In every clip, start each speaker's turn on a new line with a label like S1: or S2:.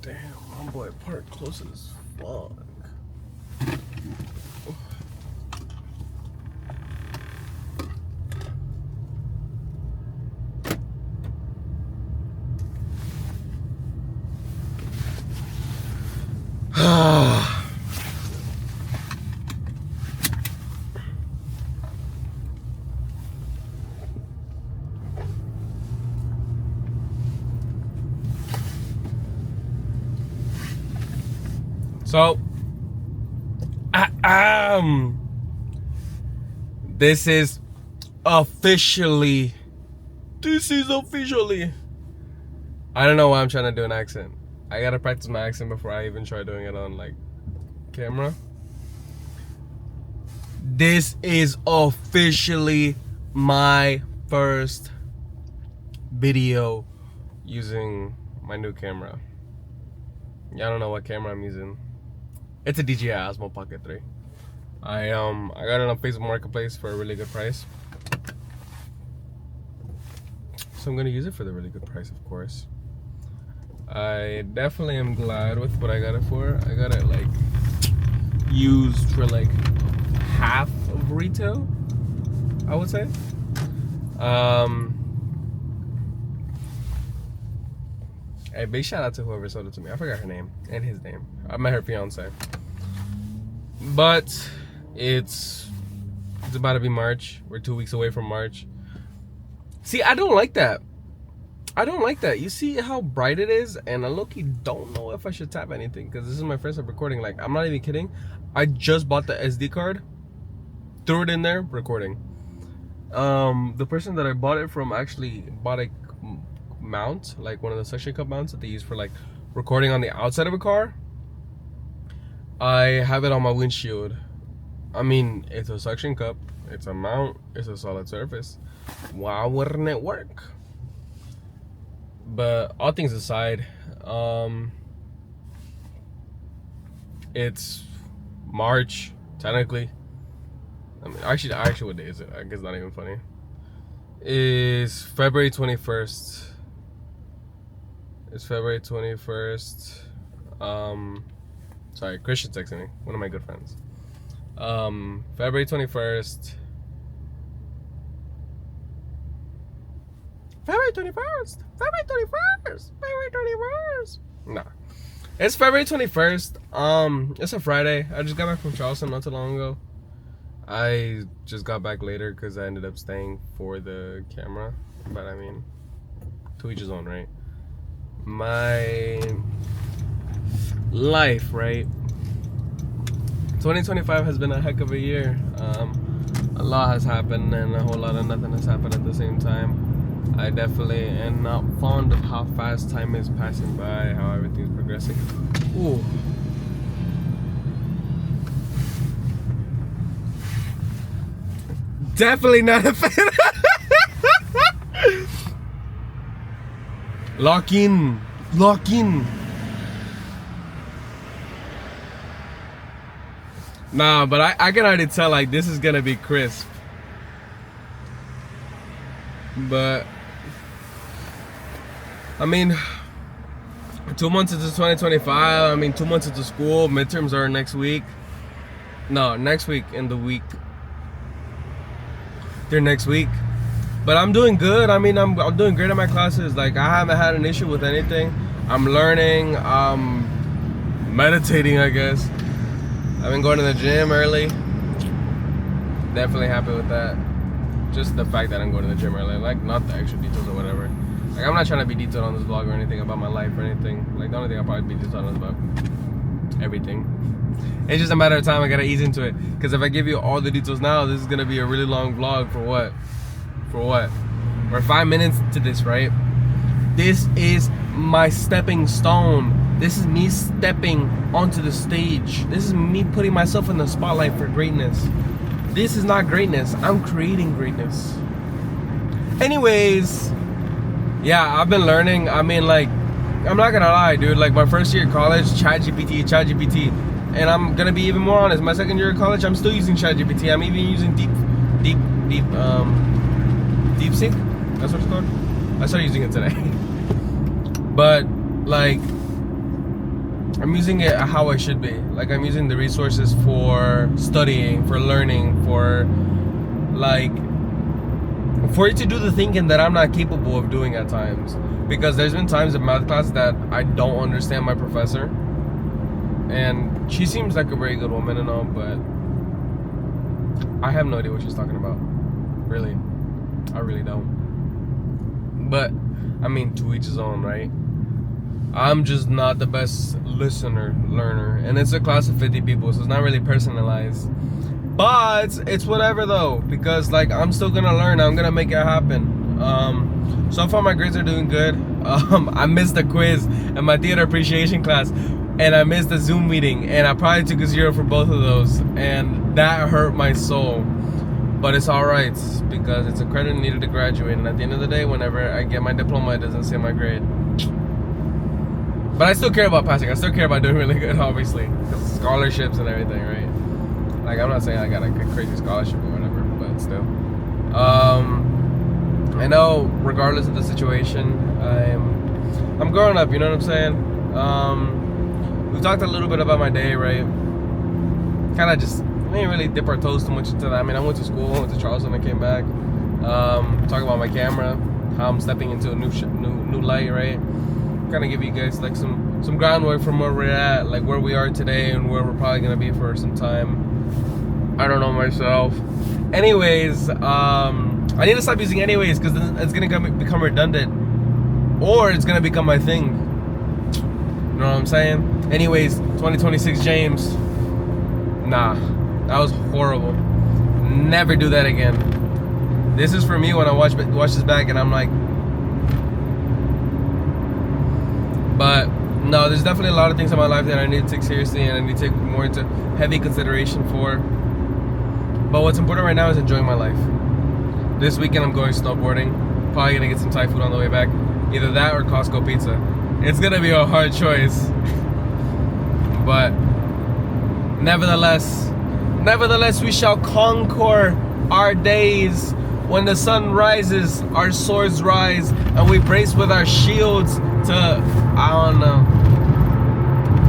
S1: Damn, my boy parked close as fuck. So, this is officially, I don't know why I'm trying to do an accent. I gotta practice my accent before I even try doing it on like camera. This is officially my first video using my new camera. Yeah, I don't know what camera I'm using. It's a DJI Osmo Pocket 3. I got it on Facebook Marketplace for a really good price. So I'm gonna use it for the really good price, of course. I definitely am glad with what I got it for. I got it like used for like half of retail, I would say. Hey, big shout out to whoever sold it to me. I forgot her name and his name. I met her fiance. But it's about to be March. We're 2 weeks away from March. See, I don't like that. I don't like that. You see how bright it is? And I low-key don't know if I should tap anything because this is my first time recording. Like, I'm not even kidding. I just bought the SD card, threw it in there, recording. The person that I bought it from actually bought a mount, like one of the suction cup mounts that they use for like recording on the outside of a car. I have it on my windshield. I mean, it's a suction cup, it's a mount, it's a solid surface. Why wouldn't it work? But all things aside, it's March technically. I mean, actually, what day is it? I guess it's not even funny. It's February 21st. It's February 21st. Sorry, Christian texting me, one of my good friends. February 21st. February 21st. February 21st. February 21st. Nah. It's February 21st. It's a Friday. I just got back from Charleston not too long ago. I just got back later because I ended up staying for the camera. But I mean, to each his own, right? My life, right? 2025 has been a heck of a year. A lot has happened and a whole lot of nothing has happened at the same time. I definitely am not fond of how fast time is passing by, how everything's progressing. Ooh. Definitely not a fan. Lock in. Lock in. Nah, but I can already tell like this is gonna be crisp. But I mean, 2 months into 2025, I mean 2 months into school, midterms are next week. No, next week and the week. They're next week. But I'm doing good. I mean, I'm doing great at my classes. Like, I haven't had an issue with anything. I'm learning, meditating, I guess. I've been going to the gym early. Definitely happy with that. Just the fact that I'm going to the gym early. Like, not the extra details or whatever. Like, I'm not trying to be detailed on this vlog or anything about my life or anything. Like, the only thing I'll probably be detailed on is about everything. It's just a matter of time. I gotta ease into it. Because if I give you all the details now, this is gonna be a really long vlog for what? For what? We're 5 minutes to this, right? This is my stepping stone. This is me stepping onto the stage. This is me putting myself in the spotlight for greatness. This is not greatness. I'm creating greatness. Anyways, yeah, I've been learning. I mean, like, I'm not gonna lie, dude. Like, my first year of college, ChatGPT. And I'm gonna be even more honest. My second year of college, I'm still using ChatGPT. I'm even using DeepSeek. That's what it's called. I started using it today. But like, I'm using it how I should be. Like, I'm using the resources for studying, for learning, for like for it to do the thinking that I'm not capable of doing at times. Because there's been times in math class that I don't understand my professor, and she seems like a very good woman and all, but I have no idea what she's talking about. Really, I really don't. But I mean, to each his own, right? I'm just not the best listener, learner, and it's a class of 50 people, so it's not really personalized. But it's whatever though, because like I'm still gonna learn. I'm gonna make it happen. So far my grades are doing good. I missed the quiz and my theater appreciation class, and I missed the Zoom meeting, and I probably took a 0 for both of those, and that hurt my soul. But it's alright, because it's a credit needed to graduate, and at the end of the day, whenever I get my diploma, it doesn't say my grade. But I still care about passing. I still care about doing really good, obviously, because scholarships and everything, right? Like, I'm not saying I got a crazy scholarship or whatever, but still. I know, regardless of the situation, I'm growing up, you know what I'm saying? We talked a little bit about my day, right? Kind of just, we didn't really dip our toes too much into that. I mean, I went to school, went to Charleston, I came back. Talk about my camera, how I'm stepping into a new light, right? Kind of give you guys like some groundwork from where we're at, like where we are today and where we're probably gonna be for some time. I don't know myself. Anyways, I need to stop using anyways, because it's gonna become redundant, or it's gonna become my thing. You know what I'm saying? Anyways, 2026 James. Nah, that was horrible. Never do that again. This is for me when I watch this back and I'm like. But no, there's definitely a lot of things in my life that I need to take seriously and I need to take more into heavy consideration for. But what's important right now is enjoying my life. This weekend I'm going snowboarding. Probably gonna get some Thai food on the way back. Either that or Costco pizza. It's gonna be a hard choice. But nevertheless, we shall conquer our days. When the sun rises, our swords rise, and we brace with our shields to, I don't know.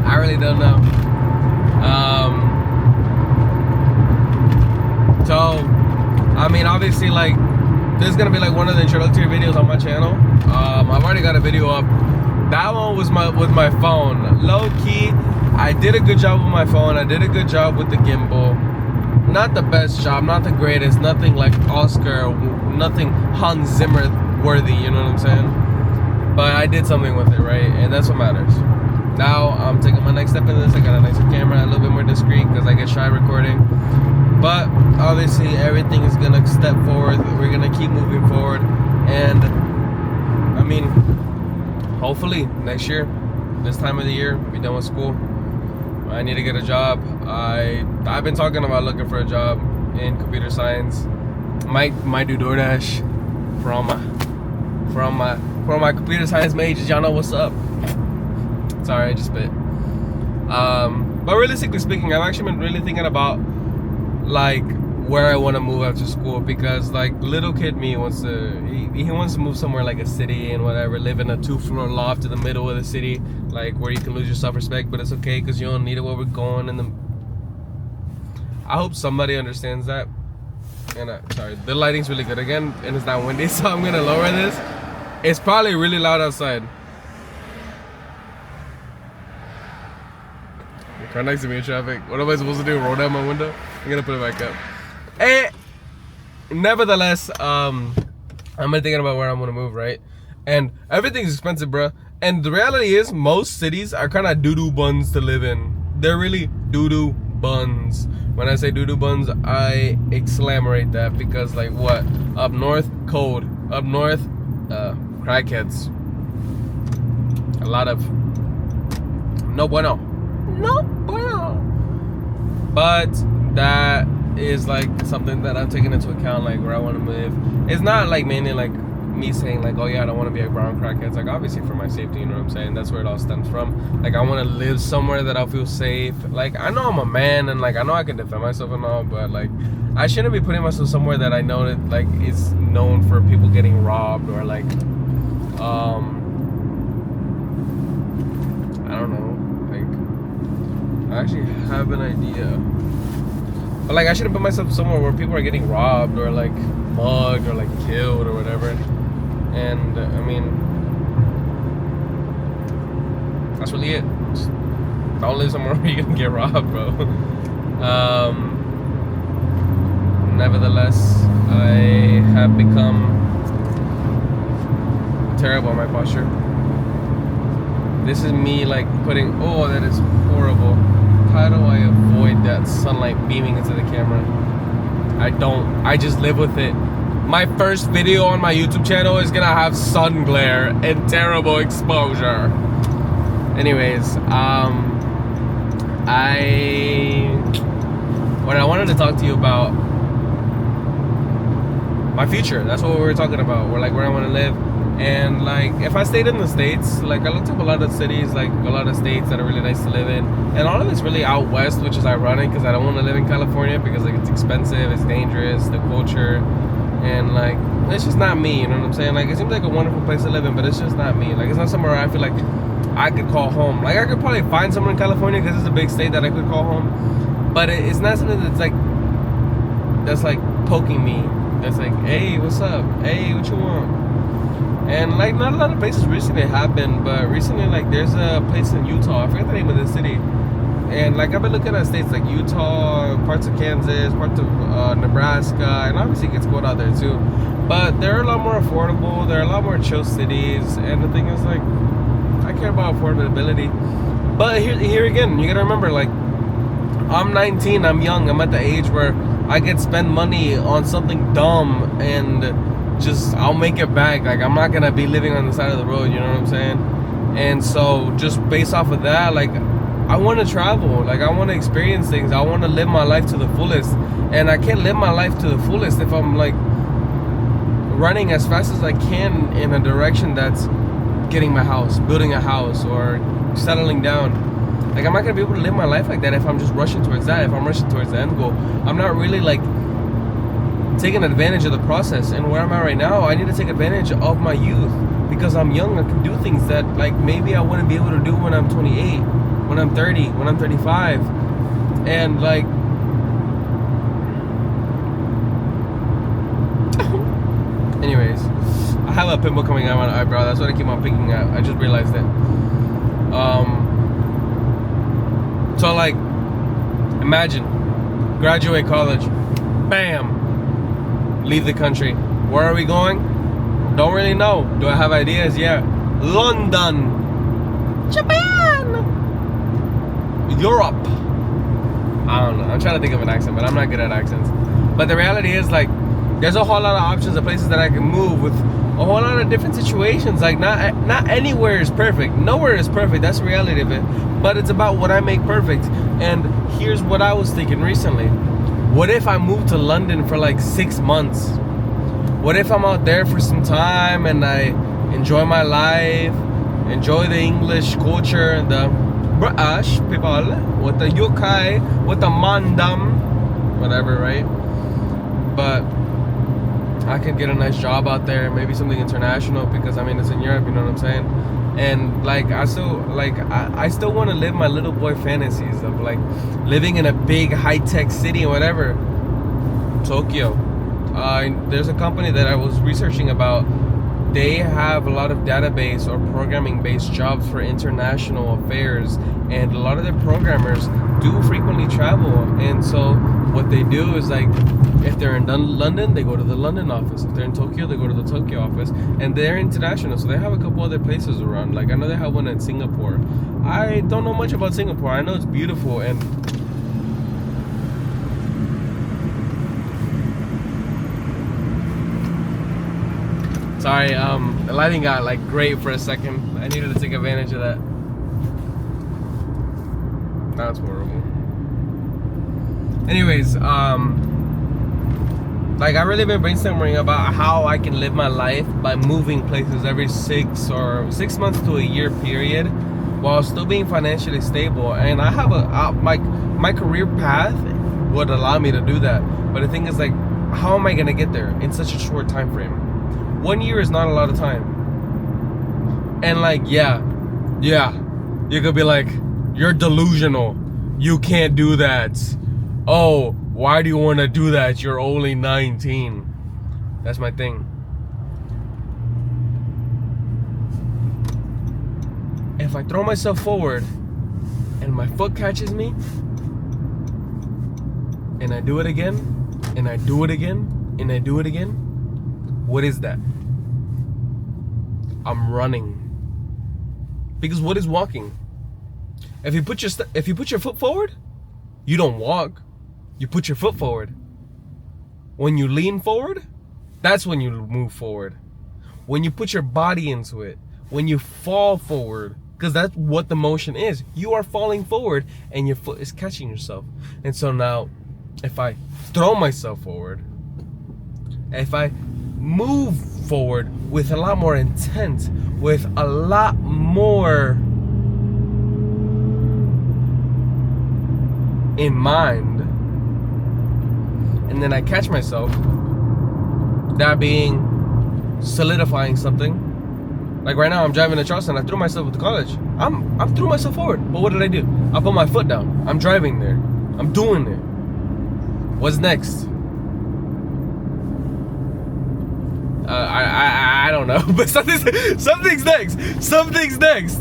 S1: I really don't know. So, I mean, obviously, like, this is gonna be like one of the introductory videos on my channel. I've already got a video up. That one was with my phone. Low key, I did a good job with my phone. I did a good job with the gimbal. Not the best job, not the greatest, nothing like Oscar, nothing Hans Zimmer worthy, you know what I'm saying? But I did something with it, right? And that's what matters. Now I'm taking my next step in this. I got a nicer camera, a little bit more discreet because I get shy recording. But obviously everything is gonna step forward. We're gonna keep moving forward. And I mean, hopefully next year, this time of the year, be done with school. I need to get a job. I've been talking about looking for a job in computer science. Might do DoorDash from my computer science majors. Y'all know what's up. Sorry, I just spit. But realistically speaking, I've actually been really thinking about like where I want to move after school, because like little kid me wants to he wants to move somewhere like a city and whatever, live in a 2-floor loft in the middle of the city, like where you can lose your self-respect, but it's okay because you don't need it where we're going. And I hope somebody understands that. And sorry, the lighting's really good again, and it's not windy, so I'm gonna lower this. It's probably really loud outside. Your car next to me in traffic. What am I supposed to do? Roll down my window? I'm gonna put it back up. And nevertheless, I'm thinking about where I'm gonna move, right? And everything's expensive, bruh. And the reality is, most cities are kind of doo-doo buns to live in. They're really doo-doo buns. When I say doo-doo buns, I exclamate that, because like what? Up north, cold. Up north, crackheads. A lot of no bueno. No bueno. But that is like something that I'm taking into account, like where I want to live. It's not like mainly like me saying like, oh yeah, I don't want to be a brown crackhead. It's like obviously for my safety, you know what I'm saying? That's where it all stems from. Like I want to live somewhere that I'll feel safe. Like I know I'm a man and like I know I can defend myself and all, but like I shouldn't be putting myself somewhere that I know that like is known for people getting robbed or like I don't know, like I actually have an idea. But like, I shouldn't put myself somewhere where people are getting robbed or like mugged or like killed or whatever. And I mean, that's really it. Just don't live somewhere where you're gonna get robbed, bro. Nevertheless, I have become terrible at my posture. This is me like putting, oh, that is horrible. How do I avoid that sunlight beaming into the camera? I just live with it. My first video on my YouTube channel is gonna have sun glare and terrible exposure. Anyways, what I wanted to talk to you about, my future. That's what we were talking about. We're like where I want to live. And like, if I stayed in the States, like I looked up a lot of cities, like a lot of states that are really nice to live in, and all of it's really out west, which is ironic because I don't want to live in California because like it's expensive, it's dangerous, the culture, and like it's just not me. You know what I'm saying? Like, it seems like a wonderful place to live in, but it's just not me. Like, it's not somewhere I feel like I could call home. Like, I could probably find somewhere in California because it's a big state that I could call home, but it's not something that's like poking me. That's like, hey, what's up? Hey, what you want? And like, not a lot of places recently have been, but recently, like, there's a place in Utah. I forget the name of the city. And like, I've been looking at states like Utah, parts of Kansas, parts of Nebraska, and obviously it gets cold out there too. But they're a lot more affordable. They're a lot more chill cities. And the thing is, like, I care about affordability. But here again, you gotta remember, like, I'm 19, I'm young, I'm at the age where I can spend money on something dumb and just, I'll make it back. Like, I'm not gonna be living on the side of the road, you know what I'm saying? And so, just based off of that, like, I want to travel. Like, I want to experience things. I want to live my life to the fullest. And I can't live my life to the fullest if I'm, like, running as fast as I can in a direction that's getting my house, building a house, or settling down. Like, I'm not gonna be able to live my life like that if I'm just rushing towards that. If I'm rushing towards the end goal, I'm not really like taking advantage of the process. And where I'm at right now, I need to take advantage of my youth because I'm young. I can do things that like maybe I wouldn't be able to do when I'm 28, when I'm 30, when I'm 35, and like. Anyways, I have a pimple coming out of my eyebrow. That's what I keep on picking at. I just realized it. So like, imagine, graduate college, bam, leave the country. Where are we going? Don't really know. Do I have ideas? Yeah. London, Japan, Europe. I don't know. I'm trying to think of an accent, but I'm not good at accents. But the reality is, like, there's a whole lot of options of places that I can move with a whole lot of different situations. Like, not anywhere is perfect. Nowhere is perfect. That's the reality of it. But it's about what I make perfect. And here's what I was thinking recently. What if I moved to London for like 6 months? What if I'm out there for some time and I enjoy my life, enjoy the English culture, the British people, with the UK, with the Mandam, whatever, right? But I could get a nice job out there, maybe something international, because I mean, it's in Europe, you know what I'm saying? And like, I still want to live my little boy fantasies of like living in a big high-tech city or whatever. Tokyo. There's a company that I was researching about. They have a lot of database or programming based jobs for international affairs, and a lot of their programmers do frequently travel. And so what they do is, like, if they're in London, they go to the London office. If they're in Tokyo, they go to the Tokyo office. And they're international, so they have a couple other places around. Like, I know they have one in Singapore. I don't know much about Singapore. I know it's beautiful, and sorry, the lighting got like great for a second. I needed to take advantage of that. That's horrible. Anyways, like, I've really been brainstorming about how I can live my life by moving places every 6 months to a year period, while still being financially stable. And I have my career path would allow me to do that. But the thing is, like, how am I gonna get there in such a short time frame? 1 year is not a lot of time. And like, yeah, you could be like, you're delusional. You can't do that. Oh, why do you want to do that? You're only 19. That's my thing. If I throw myself forward and my foot catches me, and I do it again, and I do it again, and I do it again, what is that? I'm running. Because what is walking? If you put your foot forward, you don't walk. You put your foot forward. When you lean forward, that's when you move forward. When you put your body into it, when you fall forward, because that's what the motion is. You are falling forward and your foot is catching yourself. And so now, if I throw myself forward, if I move forward with a lot more intent, with a lot more in mind, and then I catch myself, that being solidifying something. Like right now, I'm driving to Charleston. I threw myself to college. I threw myself forward. But what did I do? I put my foot down. I'm driving there. I'm doing it. What's next? I don't know. But something's next. Something's next.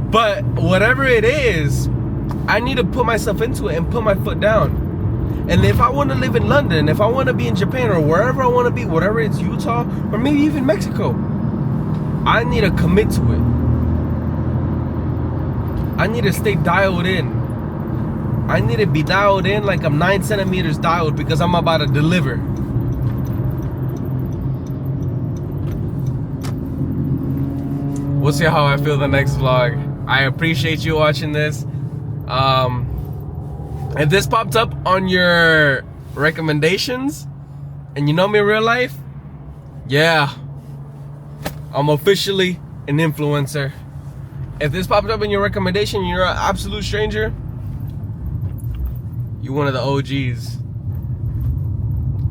S1: But whatever it is, I need to put myself into it and put my foot down. And if I want to live in London, if I want to be in Japan or wherever I want to be, whatever it's Utah or maybe even Mexico, I need to commit to it. I need to stay dialed in. I need to be dialed in like I'm 9 centimeters dialed because I'm about to deliver. We'll see how I feel the next vlog. I appreciate you watching this. If this popped up on your recommendations and you know me in real life, yeah, I'm officially an influencer. If this popped up in your recommendation, you're an absolute stranger, you're one of the OGs.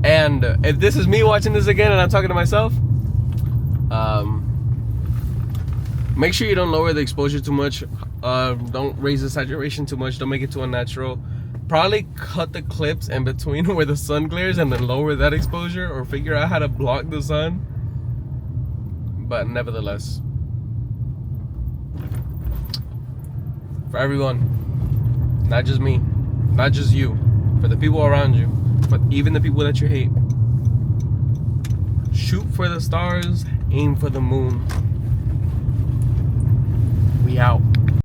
S1: And if this is me watching this again and I'm talking to myself, make sure you don't lower the exposure too much. Don't raise the saturation too much. Don't make it too unnatural. Probably cut the clips in between where the sun glares and then lower that exposure, or figure out how to block the sun. But nevertheless, for everyone, not just me, not just you, for the people around you, but even the people that you hate, shoot for the stars, aim for the moon. We out.